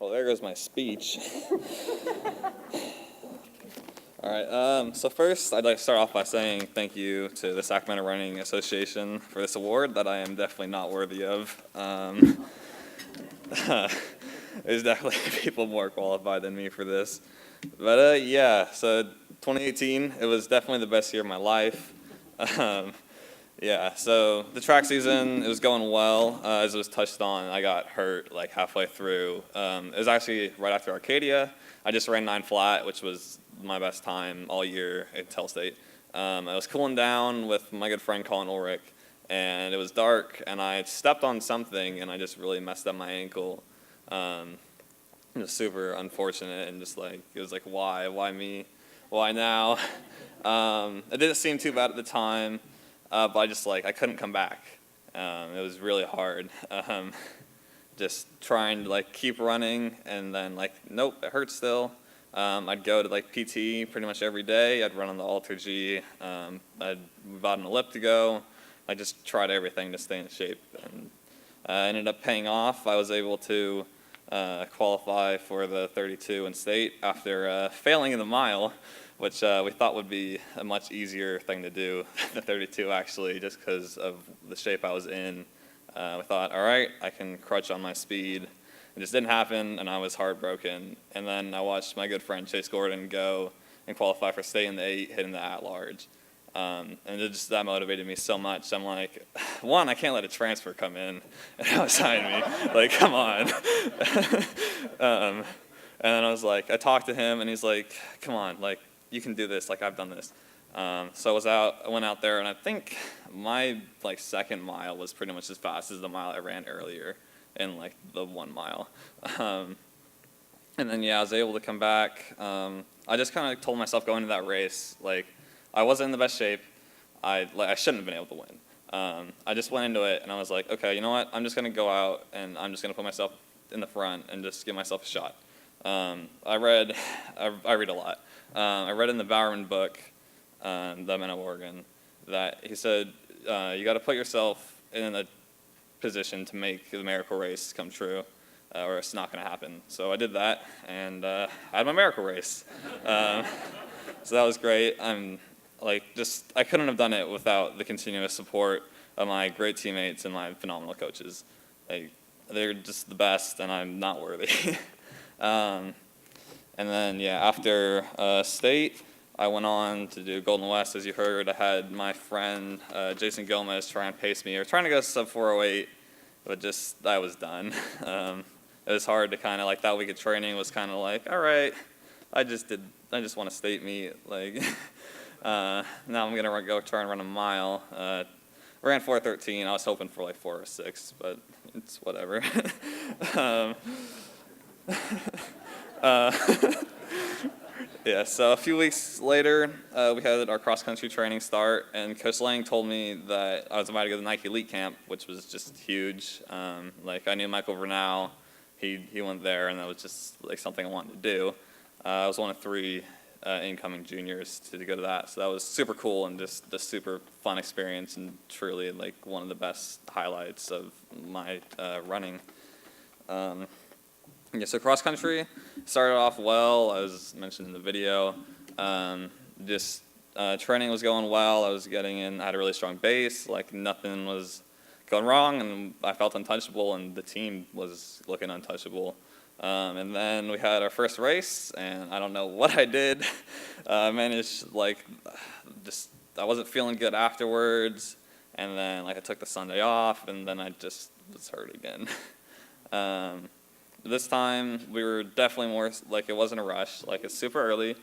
Well, there goes my speech. All right, so first I'd like to start off by saying thank you to the Sacramento Running Association for this award that I am definitely not worthy of. There's definitely people more qualified than me for this. But yeah, so 2018, it was definitely the best year of my life. Yeah, so the track season, it was going well. As it was touched on, I got hurt like halfway through. It was actually right after Arcadia. I just ran 9 flat, which was my best time all year at Tell State. I was cooling down with my good friend Colin Ulrich, and it was dark, and I stepped on something, and I just really messed up my ankle. Just super unfortunate, and just like, it was like, why me? Why now? It didn't seem too bad at the time. But I couldn't come back. It was really hard. Just trying to keep running, and then nope, it hurts still. I'd go to PT pretty much every day. I'd run on the Alter G. I'd bought an elliptigo. I just tried everything to stay in shape, and ended up paying off. I was able to qualify for the 32 in state after failing in the mile, which we thought would be a much easier thing to do than the 32 actually, just because of the shape I was in. We thought, all right, I can crutch on my speed. It just didn't happen, and I was heartbroken. And then I watched my good friend Chase Gordon go and qualify for state in the 8, hitting the at-large. And that motivated me so much. I'm like, one, I can't let a transfer come in and outside me. Come on. And then I was like, I talked to him, and he's like, come on, you can do this, I've done this. So I went out there, and I think my second mile was pretty much as fast as the mile I ran earlier in the 1 mile. And then yeah, I was able to come back. I just kind of told myself going into that race, I wasn't in the best shape. I shouldn't have been able to win. I just went into it, and I was like, okay, you know what? I'm just gonna go out, and I'm just gonna put myself in the front and just give myself a shot. I read a lot. I read in the Bowerman book, the Men of Oregon, that he said you got to put yourself in a position to make the miracle race come true, or it's not going to happen. So I did that, and I had my miracle race. So that was great. I couldn't have done it without the continuous support of my great teammates and my phenomenal coaches. They're just the best, and I'm not worthy. And then, yeah, after state, I went on to do Golden West, as you heard. I had my friend Jason Gomez try and pace me, or trying to go sub 408, but I was done. It was hard to kind of, that week of training was kind of all right, I just want to state meet. Now I'm going to go try and run a mile. Ran 4:13. I was hoping for 4:06, but it's whatever. Yeah, so a few weeks later, we had our cross-country training start, and Coach Lang told me that I was about to go to the Nike Elite Camp, which was just huge. I knew Michael Vernal, he went there, and that was just something I wanted to do. I was one of 3 incoming juniors to go to that, so that was super cool and just a super fun experience, and truly one of the best highlights of my running. Yeah, so cross country started off well, as mentioned in the video. Training was going well. I was getting in. I had a really strong base. Nothing was going wrong, and I felt untouchable, and the team was looking untouchable. And then we had our first race, and I don't know what I did. I managed I wasn't feeling good afterwards, and then I took the Sunday off, and then I just was hurt again. This time, we were definitely more, it wasn't a rush. It's super early.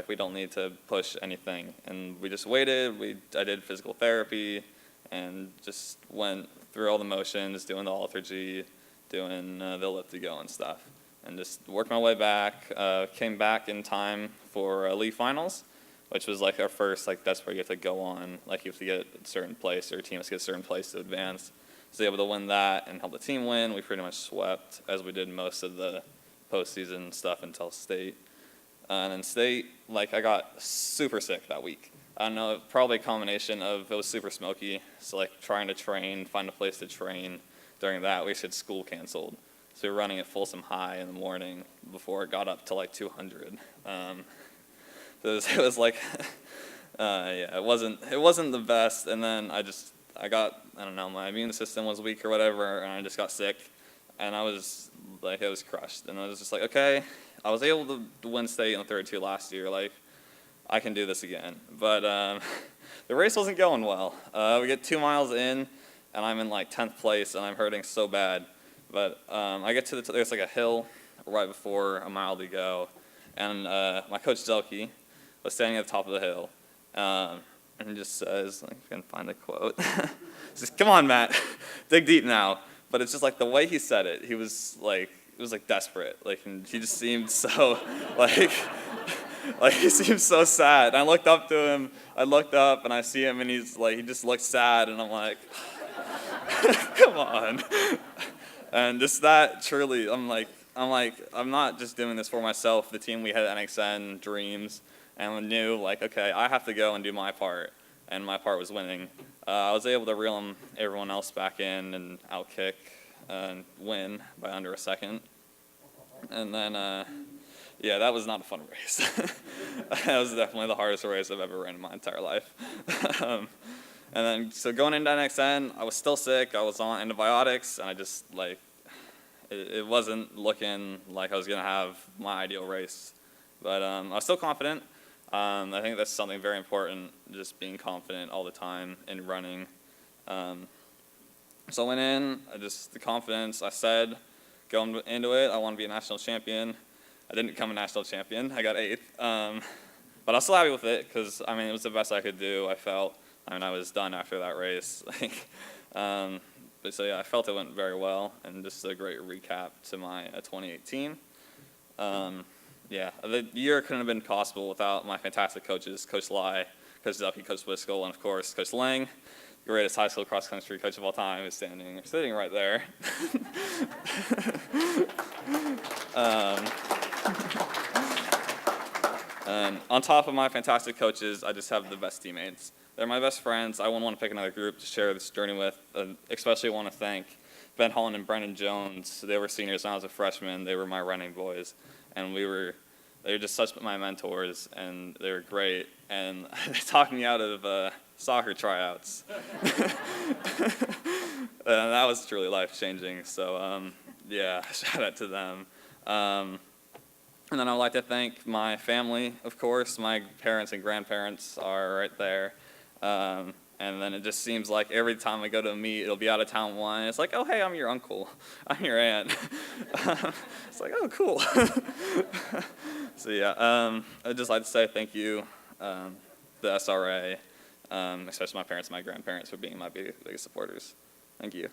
We don't need to push anything. And we just waited. I did physical therapy and just went through all the motions, doing the Alter G, doing the elliptigo and stuff. And just worked my way back. Came back in time for Elite Finals, which was our first, that's where you have to go on. You have to get a certain place, or your team has to get a certain place to advance. So able to win that and help the team win. We pretty much swept, as we did most of the postseason stuff until state. And then state, I got super sick that week. I don't know, probably a combination of it was super smoky, so trying to train, find a place to train. During that, we had school canceled. So we were running at Folsom High in the morning before it got up to like 200. So it was like, yeah, it wasn't the best. And then I don't know, my immune system was weak or whatever, and I just got sick, and I was like, it was crushed. And I was just like, okay, I was able to win state in the 32 last year, like, I can do this again. But the race wasn't going well. We get 2 miles in, and I'm in like 10th place, and I'm hurting so bad. But I get to there's like a hill right before a mile to go, and my coach Zelke was standing at the top of the hill, and he just says, like, if I can find a quote, he says, "Come on, Matt, dig deep now." But it's just like the way he said it, it was like desperate, like, and he just seemed so like he seemed so sad. And I looked up to him, and I see him, and he just looks sad, and I'm like, come on. And just that, truly, I'm not just doing this for myself. The team we had at NXN, Dreams, and I knew, like, okay, I have to go and do my part, and my part was winning. I was able to reel everyone else back in and outkick and win by under a second. And then, yeah, that was not a fun race. That was definitely the hardest race I've ever ran in my entire life. And then, so going into NXN, I was still sick. I was on antibiotics, and I just, like, it wasn't looking like I was going to have my ideal race. But I was still confident. I think that's something very important, just being confident all the time in running. So I went in, the confidence, I said, going into it, I want to be a national champion. I didn't become a national champion. I got 8th. But I was still happy with it because, I mean, it was the best I could do, I felt. I mean, I was done after that race. But so, yeah, I felt it went very well, and just a great recap to my 2018. Yeah, the year couldn't have been possible without my fantastic coaches, Coach Lai, Coach Zelke, Coach Wiskel, and, of course, Coach Lang, the greatest high school cross-country coach of all time, who's sitting right there. And on top of my fantastic coaches, I just have the best teammates. They're my best friends. I wouldn't want to pick another group to share this journey with. Especially want to thank Ben Holland and Brendan Jones. They were seniors when I was a freshman. They were my running boys. And they were just such my mentors, and they were great. And they talked me out of soccer tryouts. And that was truly life-changing. So, yeah, shout out to them. And then I would like to thank my family, of course. My parents and grandparents are right there. And then it just seems like every time I go to a meet, it'll be out of town one. It's like, oh, hey, I'm your uncle. I'm your aunt. It's like, oh, cool. So, yeah, I'd just like to say thank you, the SRA, especially my parents and my grandparents for being my biggest supporters. Thank you.